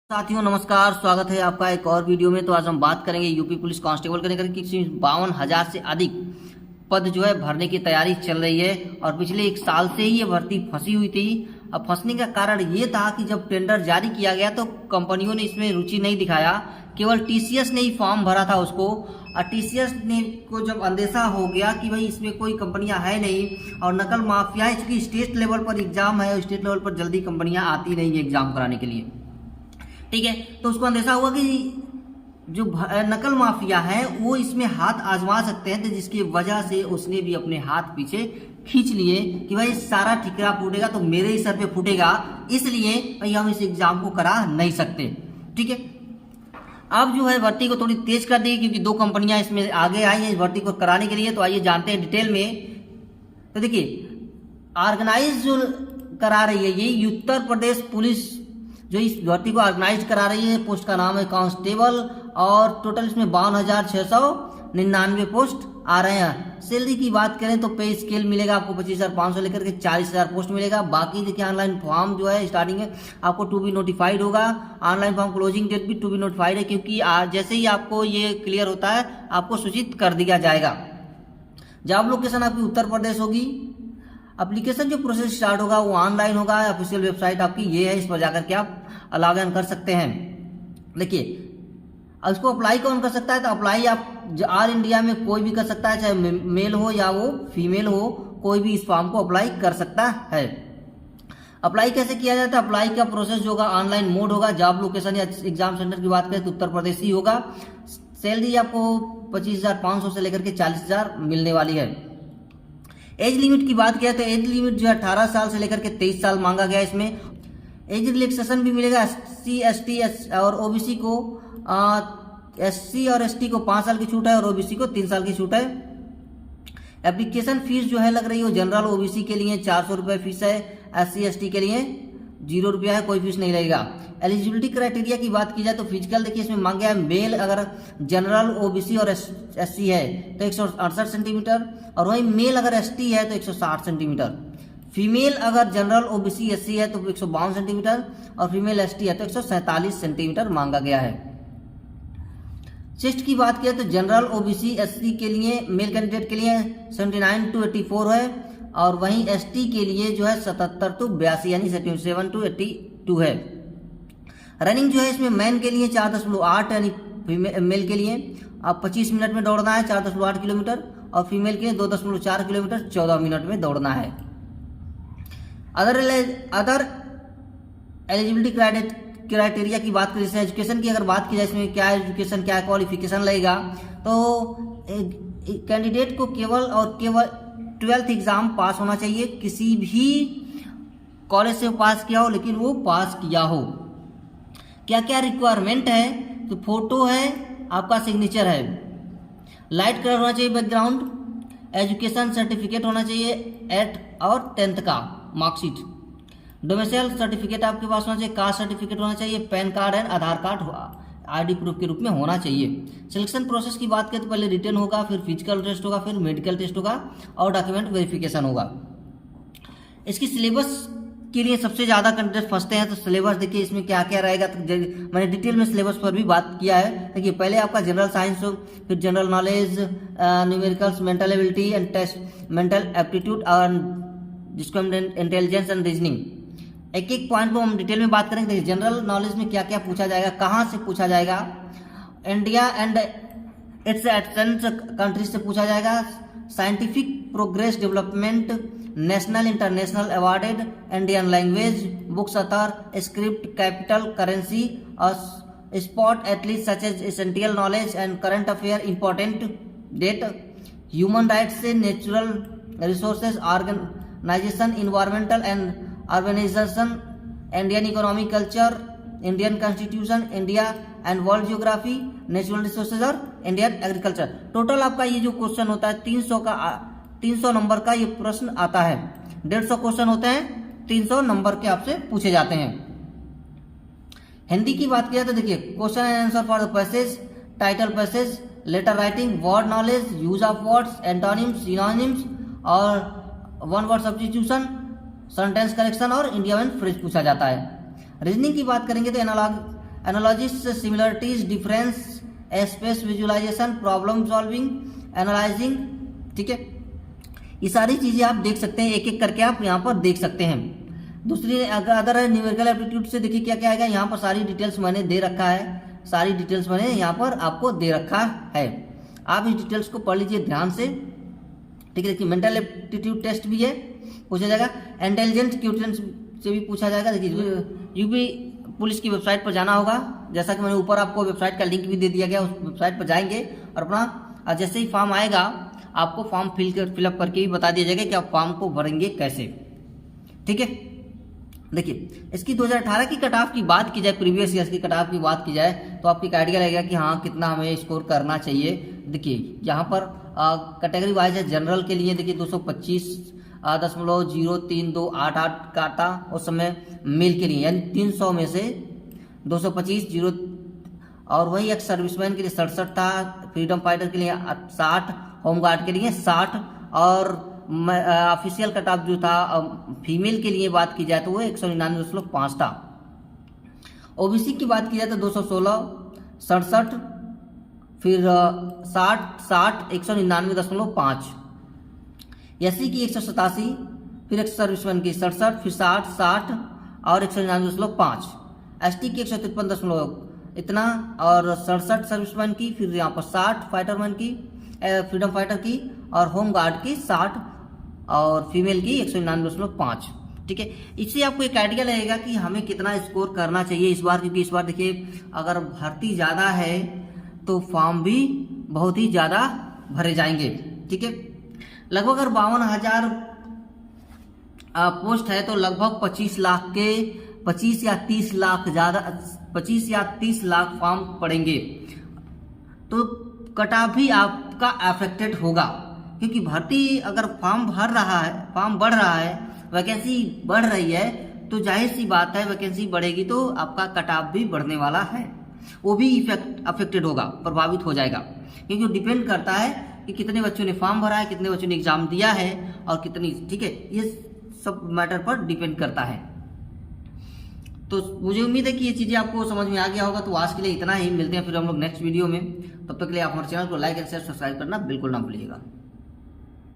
साथियों नमस्कार, स्वागत है आपका एक और वीडियो में। तो आज हम बात करेंगे यूपी पुलिस कांस्टेबल के लेकर कि 52,000 से अधिक पद जो है भरने की तैयारी चल रही है और पिछले एक साल से ही ये भर्ती फंसी हुई थी। अब फंसने का कारण ये था कि जब टेंडर जारी किया गया तो कंपनियों ने इसमें रुचि नहीं दिखाया, केवल टीसीएस ने ही फॉर्म भरा था उसको। और टीसीएस ने को जब अंदेशा हो गया कि भाई इसमें कोई कंपनियां है नहीं और नकल माफिया है, चूंकि स्टेट लेवल पर एग्जाम है, स्टेट लेवल पर जल्दी कंपनियां आती नहीं है एग्जाम कराने के लिए, ठीक है। तो उसको अंदेशा हुआ कि जो नकल माफिया है वो इसमें हाथ आजमा सकते हैं, तो जिसकी वजह से उसने भी अपने हाथ पीछे खींच लिए कि भाई सारा ठिकरा फूटेगा तो मेरे ही सर पे फूटेगा, इसलिए भाई हम इस एग्जाम को करा नहीं सकते, ठीक है। अब जो है भर्ती को थोड़ी तेज कर दी क्योंकि दो कंपनियां इसमें आगे आई हैं इस भर्ती को कराने के लिए। तो आइए जानते हैं डिटेल में। तो देखिए, ऑर्गेनाइज जो करा रही है ये उत्तर प्रदेश पुलिस जो इस भर्ती को ऑर्गेनाइज करा रही है, पोस्ट का नाम है कांस्टेबल और टोटल इसमें 52,699 पोस्ट आ रहे हैं। सैलरी की बात करें तो पे स्केल मिलेगा आपको 25,500 लेकर के 40,000 पोस्ट मिलेगा। बाकी देखिए ऑनलाइन फॉर्म जो है स्टार्टिंग में आपको टू बी नोटिफाइड होगा। ऑनलाइन फॉर्म क्लोजिंग डेट भी टू बी नोटिफाइड है, क्योंकि जैसे ही आपको ये क्लियर होता है आपको सूचित कर दिया जाएगा। जॉब लोकेशन आपकी उत्तर प्रदेश होगी। एप्लीकेशन जो प्रोसेस स्टार्ट होगा वो ऑनलाइन होगा। ऑफिशियल वेबसाइट आपकी ये है, इस पर जाकर के आप लॉगिन कर सकते हैं। देखिए उसको अप्लाई कौन कर सकता है, तो अप्लाई आप ऑल इंडिया में कोई भी कर सकता है, चाहे मेल हो या वो फीमेल हो, कोई भी इस फॉर्म को अप्लाई कर सकता है। अप्लाई कैसे किया जाता है? अप्लाई का प्रोसेस जो होगा ऑनलाइन मोड होगा। जॉब लोकेशन या एग्जाम सेंटर की बात करें तो उत्तर प्रदेश ही होगा। सैलरी आपको 25,500 से लेकर के 40,000 मिलने वाली है। एज लिमिट की बात किया तो एज लिमिट जो है 18 साल से लेकर के 23 साल मांगा गया। इसमें एज रिलैक्सेशन भी मिलेगा। SC ST और ओबीसी को SC और ST को 5 साल की छूट है और ओबीसी को 3 साल की छूट है। एप्लीकेशन फीस जो है लग रही है जनरल ओबीसी के लिए 400 रुपये फीस है, SC ST के लिए 0 रुपया है, कोई फीस नहीं रहेगा। एलिजिबिलिटी क्राइटेरिया की बात की जाए तो फिजिकल देखिए इसमें मांगा है मेल अगर जनरल ओबीसी और SC है तो 168 सेंटीमीटर और वही मेल अगर ST है तो 160 सेंटीमीटर। फीमेल अगर जनरल ओबीसी SC है तो 152 सेंटीमीटर और फीमेल ST है तो 147 सेंटीमीटर मांगा गया है। चेस्ट की बात किया तो जनरल ओबीसी SC के लिए मेल कैंडिडेट के लिए 79 to 84 है और वहीं ST के लिए जो है 77 to 82 यानी 77 to 82 है। रनिंग जो है इसमें मैन के लिए 4.8 यानी मेल के लिए आप 25 मिनट में दौड़ना है 4.8 किलोमीटर और फीमेल के लिए 2.4 किलोमीटर 14 मिनट में दौड़ना है। अदर एलिजिबिलिटी क्राइटेरिया की बात करें, जैसे एजुकेशन की अगर बात की जाए इसमें क्या एजुकेशन क्या क्वालिफिकेशन लगेगा, तो कैंडिडेट को केवल और केवल 12th एग्जाम पास होना चाहिए। किसी भी कॉलेज से पास किया हो लेकिन वो पास किया हो। क्या क्या रिक्वायरमेंट है, तो फोटो है, आपका सिग्नेचर है, लाइट कलर होना चाहिए बैकग्राउंड, एजुकेशन सर्टिफिकेट होना चाहिए 8 और 10th का मार्कशीट, डोमिसाइल सर्टिफिकेट आपके पास होना चाहिए, कास्ट सर्टिफिकेट होना चाहिए, pan card and Aadhaar card ID proof के रूप में होना चाहिए। सिलेक्शन प्रोसेस की बात करें तो पहले रिटन होगा, फिर फिजिकल टेस्ट होगा, फिर मेडिकल टेस्ट होगा और डॉक्यूमेंट वेरिफिकेशन होगा। इसकी सिलेबस के लिए सबसे ज़्यादा कैंडिडेट फंसते हैं, तो सिलेबस देखिए इसमें क्या क्या रहेगा। तो मैंने डिटेल में सिलेबस पर भी बात किया है। देखिए पहले आपका जनरल साइंस हो, फिर general knowledge, numericals, mental ability and test, mental aptitude और जिसको हम इंटेलिजेंस एंड रीजनिंग, एक एक पॉइंट को हम डिटेल में बात करेंगे। देखिए जनरल नॉलेज में क्या क्या पूछा जाएगा, कहाँ से पूछा जाएगा, India and its adjacent countries से पूछा जाएगा, scientific progress development, national international awarded, Indian language, books author, script, capital currency और sport athlete such as essential knowledge and current affair, important date, human rights से natural resources, organisation, environmental and urbanisation, Indian economy culture, Indian constitution, India and world geography, natural resources और Indian agriculture. Total आपका ये जो question होता है 300 number का ये प्रश्न आता है। 150 क्वेश्चन होते हैं, 300 नंबर के आपसे पूछे जाते हैं। हिंदी की बात किया तो देखिए question and answer for the passage, title passage, letter writing, word knowledge, use of words, antonyms, synonyms और one word analogies, similarities, difference, space visualisation, problem solving, analysing. ठीक है, ये सारी चीजें आप देख सकते हैं, एक एक करके आप यहाँ पर देख सकते हैं। दूसरी अदर न्यूमेरिकल एप्टीट्यूड से देखिए क्या क्या आएगा। यहाँ पर सारी डिटेल्स मैंने दे रखा है, सारी डिटेल्स मैंने यहाँ पर आपको दे रखा है। आप इस डिटेल्स को पढ़ लीजिए ध्यान से। ठीक है, देखिए मेंटल एप्टीट्यूड टेस्ट भी है, पूछा जाएगा। इंटेलिजेंस क्वेश्चन से भी पूछा जाएगा। देखिए यूपी पुलिस की वेबसाइट पर जाना होगा, जैसा कि मैंने ऊपर आपको वेबसाइट का लिंक भी दे दिया गया, उस वेबसाइट पर जाएंगे और अपना जैसे ही फॉर्म आएगा आपको फॉर्म फिलअप करके भी बता दिया जाएगा कि आप फॉर्म को भरेंगे कैसे। ठीक है, देखिए इसकी 2018 की कट ऑफ की बात की जाए, प्रीवियस ईयर की कट ऑफ की बात की जाए तो आपको एक आइडिया लगेगा कि हाँ कितना हमें स्कोर करना चाहिए। देखिए यहाँ पर कैटेगरी वाइज है। जनरल के लिए देखिए 225.03288 काटा उस समय मेल के लिए, यानी 300 में से 225 और वही एक सर्विसमैन के लिए 67 था, फ्रीडम फाइटर के लिए 60, होमगार्ड के लिए 60 और ऑफिशियल कट ऑफ जो था फीमेल के लिए बात की जाए तो वो 199.5 था। ओबीसी की बात की जाए तो 216, 67, फिर 60, 199.5। एससी की 187, फिर एक सर्विसमैन की 67, फिर 60 और 199.5। एसटी की 153 इतना और 67 सर्विसमैन की, फिर यहाँ पर 60 फाइटरमैन की, फ्रीडम फाइटर की और होम गार्ड की 60 और फीमेल की 199.5। ठीक है, इससे आपको एक आइडिया लगेगा कि हमें कितना स्कोर करना चाहिए इस बार, क्योंकि इस बार देखिए अगर भर्ती ज़्यादा है तो फॉर्म भी बहुत ही ज़्यादा भरे जाएंगे। ठीक है, लगभग अगर 52,000 पोस्ट है तो लगभग 25 लाख के 25 या 30 लाख ज़्यादा 25 या 30 लाख फॉर्म पड़ेंगे, तो कट ऑफ भी आपका अफेक्टेड होगा। क्योंकि भर्ती अगर फॉर्म भर रहा है, फॉर्म बढ़ रहा है, वैकेंसी बढ़ रही है, तो जाहिर सी बात है वैकेंसी बढ़ेगी तो आपका कट ऑफ भी बढ़ने वाला है, वो भी अफेक्टेड होगा, प्रभावित हो जाएगा। क्योंकि डिपेंड करता है कि कितने बच्चों ने फॉर्म भरा है, कितने बच्चों ने एग्जाम दिया है और कितनी। ठीक है, ये सब मैटर पर डिपेंड करता है। तो मुझे उम्मीद है कि ये चीज़ें आपको समझ में आ गया होगा। तो आज के लिए इतना ही, मिलते हैं फिर हम लोग नेक्स्ट वीडियो में। तब तक के लिए आप हमारे चैनल को लाइक एंड शेयर सब्सक्राइब करना बिल्कुल ना भूलिएगा।